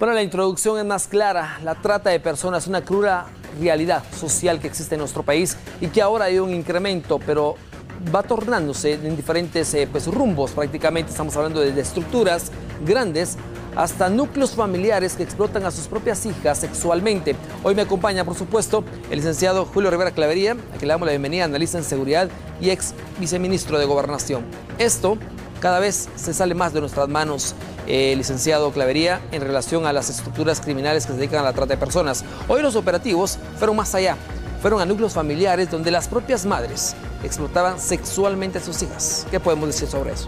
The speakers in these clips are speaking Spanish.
Bueno, la introducción es más clara. La trata de personas es una cruda realidad social que existe en nuestro país y que ahora hay un incremento, pero va tornándose en diferentes rumbos. Prácticamente estamos hablando de estructuras grandes hasta núcleos familiares que explotan a sus propias hijas sexualmente. Hoy me acompaña, por supuesto, el licenciado Julio Rivera Clavería, a quien le damos la bienvenida, analista en seguridad y ex viceministro de Gobernación. Esto cada vez se sale más de nuestras manos, licenciado Clavería, en relación a las estructuras criminales que se dedican a la trata de personas. Hoy los operativos fueron más allá, fueron a núcleos familiares donde las propias madres explotaban sexualmente a sus hijas. ¿Qué podemos decir sobre eso?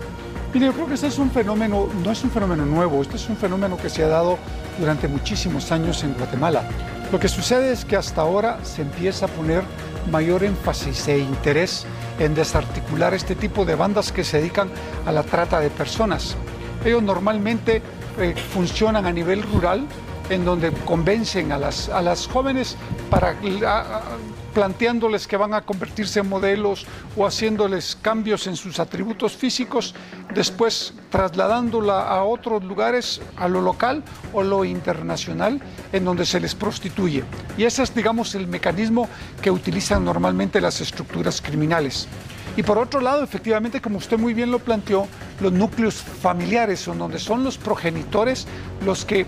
Mire, yo creo que este es un fenómeno, no es un fenómeno nuevo, este es un fenómeno que se ha dado durante muchísimos años en Guatemala. Lo que sucede es que hasta ahora se empieza a poner mayor énfasis e interés en desarticular este tipo de bandas que se dedican a la trata de personas. Ellos normalmente funcionan a nivel rural, en donde convencen a las jóvenes para planteándoles que van a convertirse en modelos o haciéndoles cambios en sus atributos físicos, después trasladándola a otros lugares, a lo local o lo internacional, en donde se les prostituye. Y ese es, digamos, el mecanismo que utilizan normalmente las estructuras criminales. Y por otro lado, efectivamente, como usted muy bien lo planteó, los núcleos familiares son donde son los progenitores los que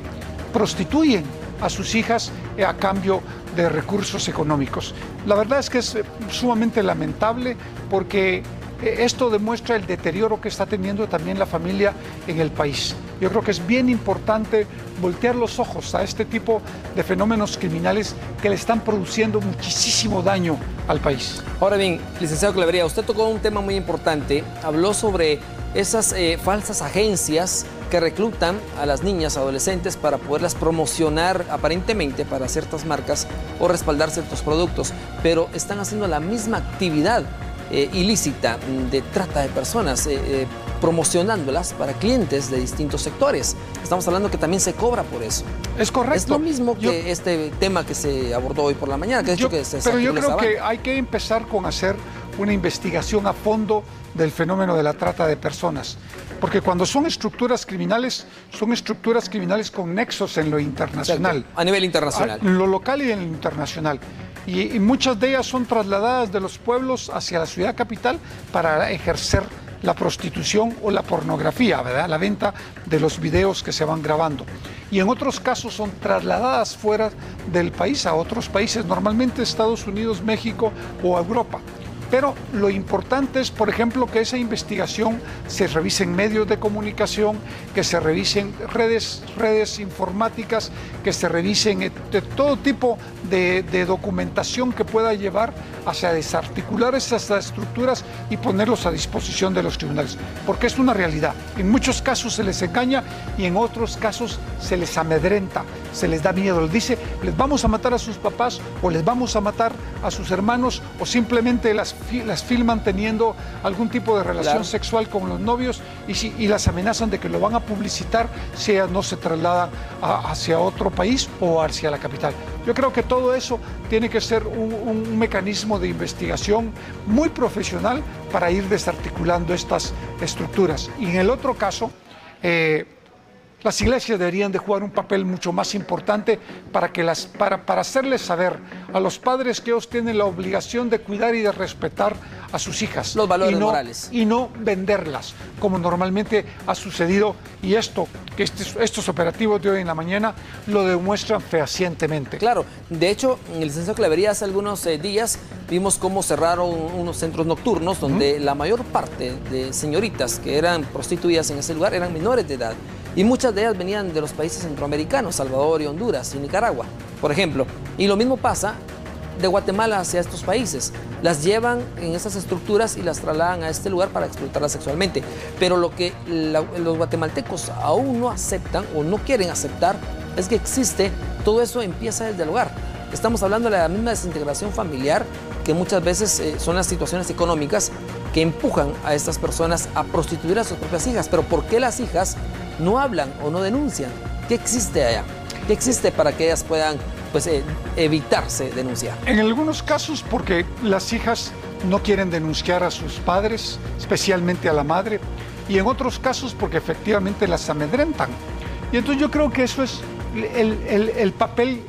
prostituyen a sus hijas a cambio de recursos económicos. La verdad es que es sumamente lamentable porque esto demuestra el deterioro que está teniendo también la familia en el país. Yo creo que es bien importante voltear los ojos a este tipo de fenómenos criminales que le están produciendo muchísimo daño al país. Ahora bien, licenciado Clavería, usted tocó un tema muy importante, habló sobre esas falsas agencias que reclutan a las niñas, adolescentes, para poderlas promocionar aparentemente para ciertas marcas o respaldar ciertos productos, pero están haciendo la misma actividad ilícita de trata de personas, promocionándolas para clientes de distintos sectores. Estamos hablando que también se cobra por eso. Es correcto. Es lo mismo que este tema que se abordó hoy por la mañana, que pero yo creo que hay que empezar con hacer una investigación a fondo del fenómeno de la trata de personas. Porque cuando son estructuras criminales con nexos en lo internacional. A nivel internacional. En lo local y en lo internacional. Y muchas de ellas son trasladadas de los pueblos hacia la ciudad capital para ejercer la prostitución o la pornografía, ¿verdad? La venta de los videos que se van grabando. Y en otros casos son trasladadas fuera del país a otros países, normalmente Estados Unidos, México o Europa. Pero lo importante es, por ejemplo, que esa investigación se revise en medios de comunicación, que se revisen redes informáticas, que se revisen de todo tipo de documentación que pueda llevar hacia desarticular esas estructuras y ponerlos a disposición de los tribunales. Porque es una realidad. En muchos casos se les engaña y en otros casos se les amedrenta, se les da miedo. Les dice, les vamos a matar a sus papás o les vamos a matar a sus hermanos o simplemente las filman teniendo algún tipo de relación sexual con los novios y las amenazan de que lo van a publicitar si ellas no se trasladan hacia otro país o hacia la capital. Yo creo que todo eso tiene que ser un mecanismo de investigación muy profesional para ir desarticulando estas estructuras. Y en el otro caso, las iglesias deberían de jugar un papel mucho más importante para hacerles saber a los padres que ellos tienen la obligación de cuidar y de respetar a sus hijas. Los valores morales. Y no venderlas, como normalmente ha sucedido. Y estos operativos de hoy en la mañana lo demuestran fehacientemente. Claro, de hecho, el licenciado Clavería, hace algunos días vimos cómo cerraron unos centros nocturnos donde la mayor parte de señoritas que eran prostituidas en ese lugar eran menores de edad. Y muchas de ellas venían de los países centroamericanos, Salvador y Honduras y Nicaragua, por ejemplo. Y lo mismo pasa de Guatemala hacia estos países. Las llevan en esas estructuras y las trasladan a este lugar para explotarlas sexualmente. Pero lo que los guatemaltecos aún no aceptan o no quieren aceptar es que existe, todo eso empieza desde el hogar. Estamos hablando de la misma desintegración familiar, que muchas veces son las situaciones económicas que empujan a estas personas a prostituir a sus propias hijas. Pero ¿por qué las hijas no hablan o no denuncian? ¿Qué existe allá? ¿Qué existe para que ellas puedan evitarse denunciar? En algunos casos porque las hijas no quieren denunciar a sus padres, especialmente a la madre, y en otros casos porque efectivamente las amedrentan. Y entonces yo creo que eso es el papel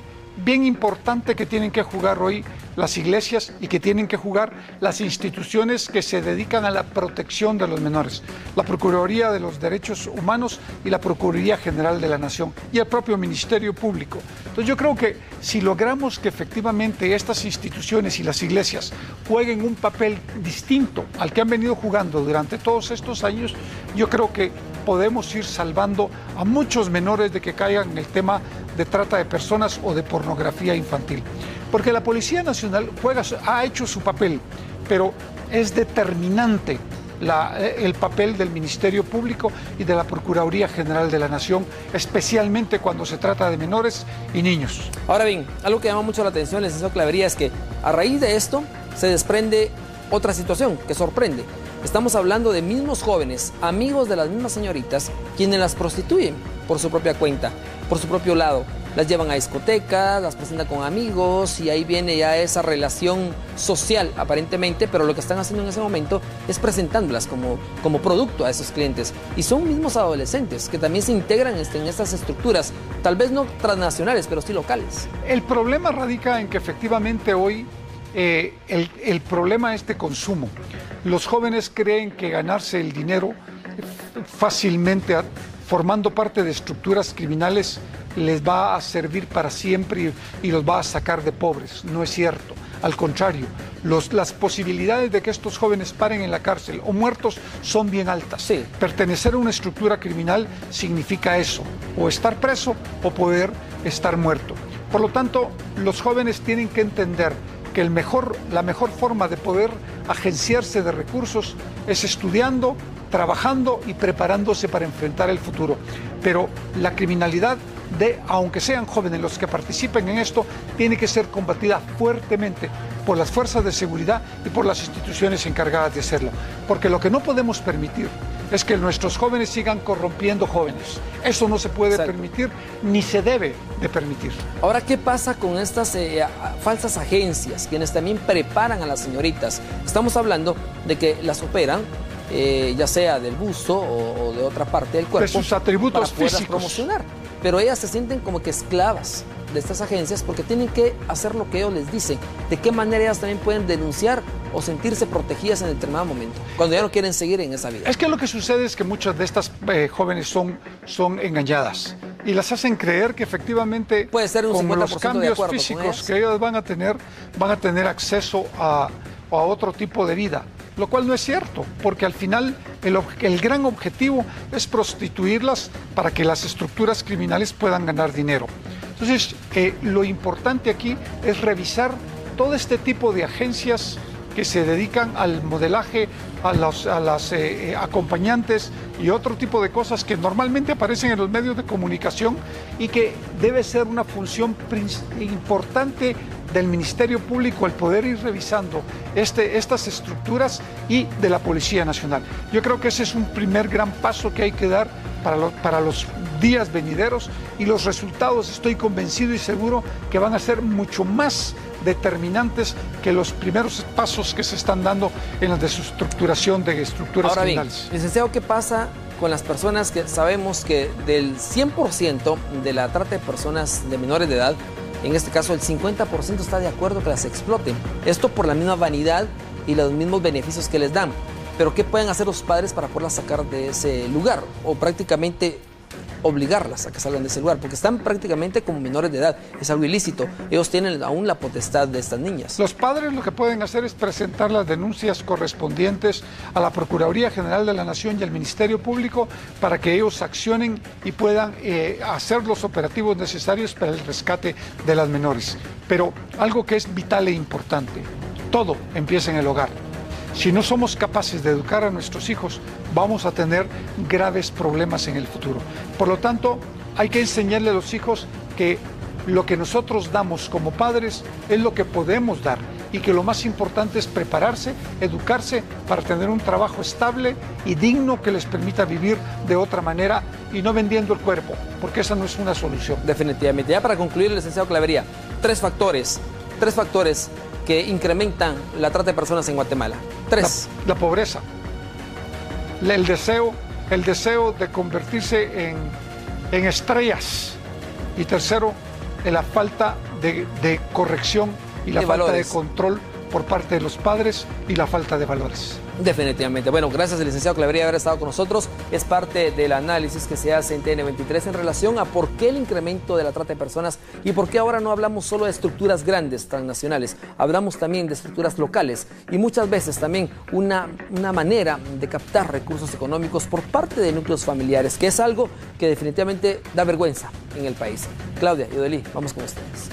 bien importante que tienen que jugar hoy las iglesias y que tienen que jugar las instituciones que se dedican a la protección de los menores, la Procuraduría de los Derechos Humanos y la Procuraduría General de la Nación y el propio Ministerio Público. Entonces yo creo que si logramos que efectivamente estas instituciones y las iglesias jueguen un papel distinto al que han venido jugando durante todos estos años, yo creo que podemos ir salvando a muchos menores de que caigan en el tema de trata de personas o de pornografía infantil. Porque la Policía Nacional ha hecho su papel, pero es determinante el papel del Ministerio Público y de la Procuraduría General de la Nación, especialmente cuando se trata de menores y niños. Ahora bien, algo que llama mucho la atención, licenciado Clavería, es que a raíz de esto se desprende otra situación que sorprende. Estamos hablando de mismos jóvenes, amigos de las mismas señoritas, quienes las prostituyen por su propia cuenta, por su propio lado. Las llevan a discotecas, las presentan con amigos y ahí viene ya esa relación social aparentemente, pero lo que están haciendo en ese momento es presentándolas como producto a esos clientes. Y son mismos adolescentes que también se integran en estas estructuras, tal vez no transnacionales, pero sí locales. El problema radica en que efectivamente hoy el problema es de consumo. Los jóvenes creen que ganarse el dinero fácilmente formando parte de estructuras criminales les va a servir para siempre y los va a sacar de pobres. No es cierto. Al contrario, las posibilidades de que estos jóvenes paren en la cárcel o muertos son bien altas. Sí. Pertenecer a una estructura criminal significa eso, o estar preso o poder estar muerto. Por lo tanto, los jóvenes tienen que entender que la mejor forma de poder agenciarse de recursos es estudiando, trabajando y preparándose para enfrentar el futuro. Pero la criminalidad, aunque sean jóvenes los que participen en esto, tiene que ser combatida fuertemente por las fuerzas de seguridad y por las instituciones encargadas de hacerlo. Porque lo que no podemos permitir es que nuestros jóvenes sigan corrompiendo jóvenes. Eso no se puede permitir, ni se debe de permitir. Ahora, ¿qué pasa con estas falsas agencias, quienes también preparan a las señoritas? Estamos hablando de que las operan, ya sea del busto o de otra parte del cuerpo, de sus atributos para poderlas físicos promocionar. Pero ellas se sienten como que esclavas de estas agencias porque tienen que hacer lo que ellos les dicen. ¿De qué manera ellas también pueden denunciar o sentirse protegidas en determinado momento, cuando ya no quieren seguir en esa vida? Es que lo que sucede es que muchas de estas jóvenes son engañadas y las hacen creer que efectivamente puede ser un con los cambios físicos que ellas van a tener acceso a otro tipo de vida. Lo cual no es cierto, porque al final el gran objetivo es prostituirlas para que las estructuras criminales puedan ganar dinero. Entonces, lo importante aquí es revisar todo este tipo de agencias que se dedican al modelaje, a las acompañantes y otro tipo de cosas que normalmente aparecen en los medios de comunicación y que debe ser una función importante del Ministerio Público el poder ir revisando estas estructuras y de la Policía Nacional. Yo creo que ese es un primer gran paso que hay que dar para los días venideros y los resultados, estoy convencido y seguro que van a ser mucho más determinantes que los primeros pasos que se están dando en la desestructuración de estructuras criminales. Ahora bien, licenciado, ¿qué pasa con las personas que sabemos que del 100% de la trata de personas de menores de edad, en este caso el 50% está de acuerdo que las exploten? Esto por la misma vanidad y los mismos beneficios que les dan. Pero ¿qué pueden hacer los padres para poderlas sacar de ese lugar? O prácticamente obligarlas a que salgan de ese lugar, porque están prácticamente como menores de edad, es algo ilícito. Ellos tienen aún la potestad de estas niñas. Los padres lo que pueden hacer es presentar las denuncias correspondientes a la Procuraduría General de la Nación y al Ministerio Público para que ellos accionen y puedan hacer los operativos necesarios para el rescate de las menores. Pero algo que es vital e importante, todo empieza en el hogar. Si no somos capaces de educar a nuestros hijos, vamos a tener graves problemas en el futuro. Por lo tanto, hay que enseñarle a los hijos que lo que nosotros damos como padres es lo que podemos dar y que lo más importante es prepararse, educarse para tener un trabajo estable y digno que les permita vivir de otra manera y no vendiendo el cuerpo, porque esa no es una solución. Definitivamente. Ya para concluir, licenciado Clavería, tres factores que incrementan la trata de personas en Guatemala. La pobreza, el deseo de convertirse en estrellas Y tercero, la falta de corrección y la falta de control por parte de los padres y la falta de valores. Definitivamente. Bueno, gracias al licenciado Clavería por haber estado con nosotros. Es parte del análisis que se hace en TN23 en relación a por qué el incremento de la trata de personas y por qué ahora no hablamos solo de estructuras grandes, transnacionales, hablamos también de estructuras locales y muchas veces también una manera de captar recursos económicos por parte de núcleos familiares, que es algo que definitivamente da vergüenza en el país. Claudia y Odely, vamos con ustedes.